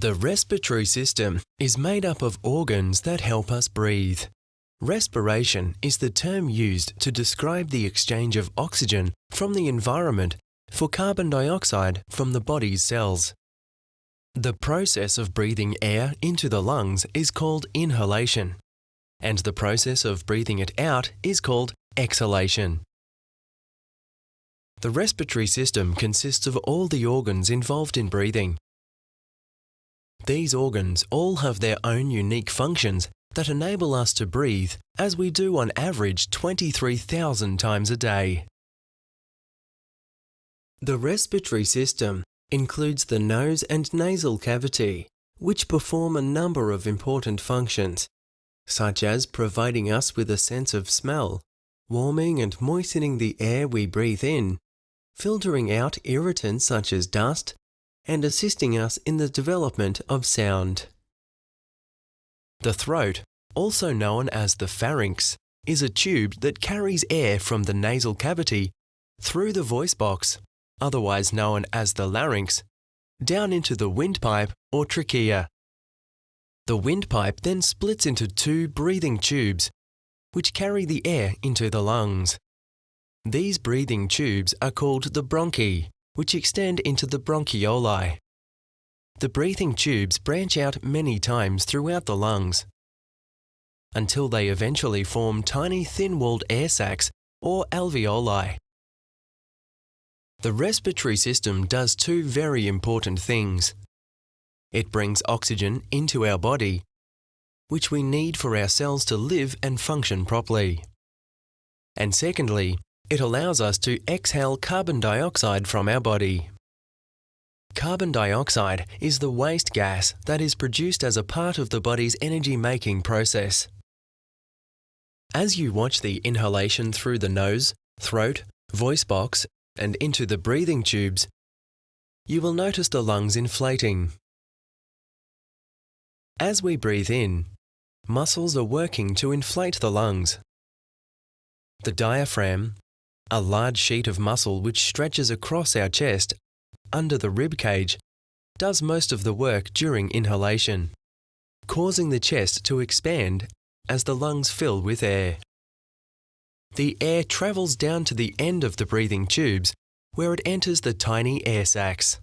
The respiratory system is made up of organs that help us breathe. Respiration is the term used to describe the exchange of oxygen from the environment for carbon dioxide from the body's cells. The process of breathing air into the lungs is called inhalation, and the process of breathing it out is called exhalation. The respiratory system consists of all the organs involved in breathing. These organs all have their own unique functions that enable us to breathe as we do on average 23,000 times a day. The respiratory system includes the nose and nasal cavity, which perform a number of important functions, such as providing us with a sense of smell, warming and moistening the air we breathe in, filtering out irritants such as dust, and assisting us in the development of sound. The throat, also known as the pharynx, is a tube that carries air from the nasal cavity through the voice box, otherwise known as the larynx, down into the windpipe or trachea. The windpipe then splits into two breathing tubes, which carry the air into the lungs. These breathing tubes are called the bronchi, which extend into the bronchioli. The breathing tubes branch out many times throughout the lungs, until they eventually form tiny thin-walled air sacs or alveoli. The respiratory system does two very important things. It brings oxygen into our body, which we need for our cells to live and function properly. And secondly, it allows us to exhale carbon dioxide from our body. Carbon dioxide is the waste gas that is produced as a part of the body's energy-making process. As you watch the inhalation through the nose, throat, voice box, and into the breathing tubes, you will notice the lungs inflating. As we breathe in, muscles are working to inflate the lungs. The diaphragm, a large sheet of muscle which stretches across our chest under the rib cage, does most of the work during inhalation, causing the chest to expand as the lungs fill with air. The air travels down to the end of the breathing tubes, where it enters the tiny air sacs.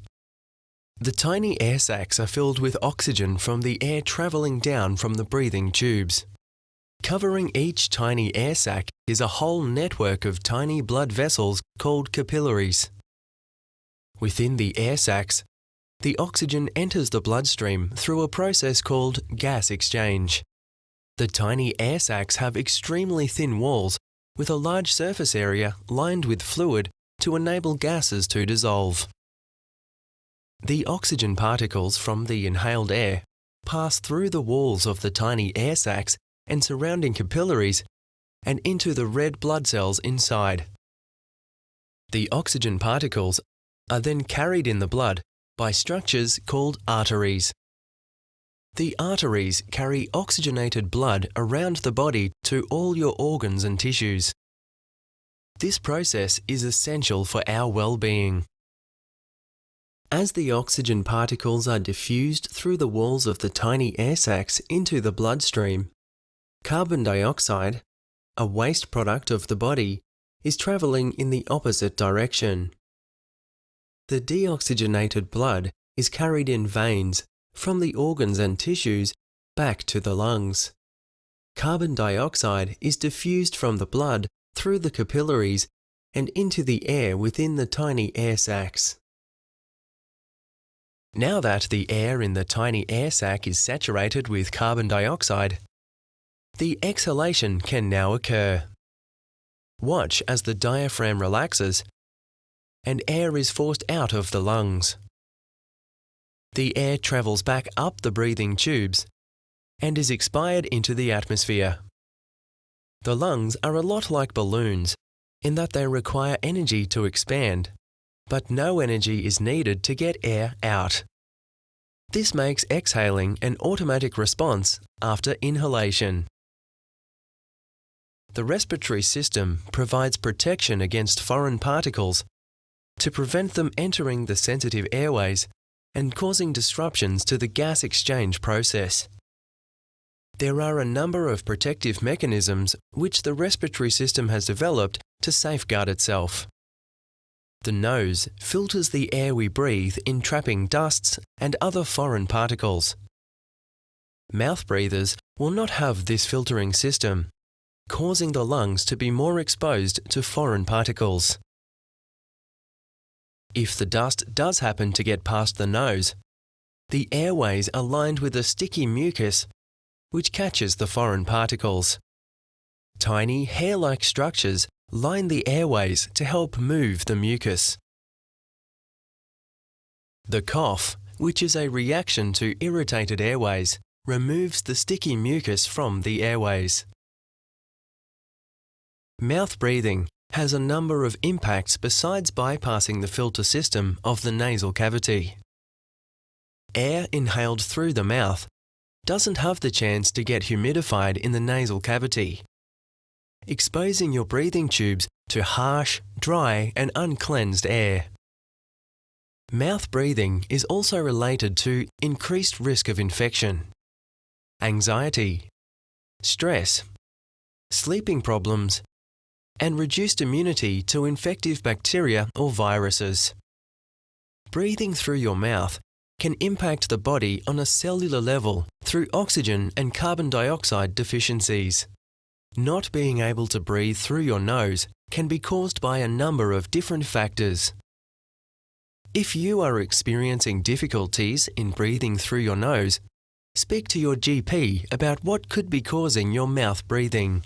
The tiny air sacs are filled with oxygen from the air travelling down from the breathing tubes. Covering each tiny air sac is a whole network of tiny blood vessels called capillaries. Within the air sacs, the oxygen enters the bloodstream through a process called gas exchange. The tiny air sacs have extremely thin walls with a large surface area lined with fluid to enable gases to dissolve. The oxygen particles from the inhaled air pass through the walls of the tiny air sacs and surrounding capillaries and into the red blood cells inside. The oxygen particles are then carried in the blood by structures called arteries. The arteries carry oxygenated blood around the body to all your organs and tissues. This process is essential for our well-being. As the oxygen particles are diffused through the walls of the tiny air sacs into the bloodstream, carbon dioxide, a waste product of the body, is travelling in the opposite direction. The deoxygenated blood is carried in veins from the organs and tissues back to the lungs. Carbon dioxide is diffused from the blood through the capillaries and into the air within the tiny air sacs. Now that the air in the tiny air sac is saturated with carbon dioxide, the exhalation can now occur. Watch as the diaphragm relaxes and air is forced out of the lungs. The air travels back up the breathing tubes and is expired into the atmosphere. The lungs are a lot like balloons in that they require energy to expand, but no energy is needed to get air out. This makes exhaling an automatic response after inhalation. The respiratory system provides protection against foreign particles to prevent them entering the sensitive airways and causing disruptions to the gas exchange process. There are a number of protective mechanisms which the respiratory system has developed to safeguard itself. The nose filters the air we breathe in trapping dusts and other foreign particles. Mouth breathers will not have this filtering system, causing the lungs to be more exposed to foreign particles. If the dust does happen to get past the nose, the airways are lined with a sticky mucus which catches the foreign particles. Tiny hair-like structures line the airways to help move the mucus. The cough, which is a reaction to irritated airways, removes the sticky mucus from the airways. Mouth breathing has a number of impacts besides bypassing the filter system of the nasal cavity. Air inhaled through the mouth doesn't have the chance to get humidified in the nasal cavity, exposing your breathing tubes to harsh, dry and uncleansed air. Mouth breathing is also related to increased risk of infection, anxiety, stress, sleeping problems, and reduced immunity to infective bacteria or viruses. Breathing through your mouth can impact the body on a cellular level through oxygen and carbon dioxide deficiencies. Not being able to breathe through your nose can be caused by a number of different factors. If you are experiencing difficulties in breathing through your nose, speak to your GP about what could be causing your mouth breathing.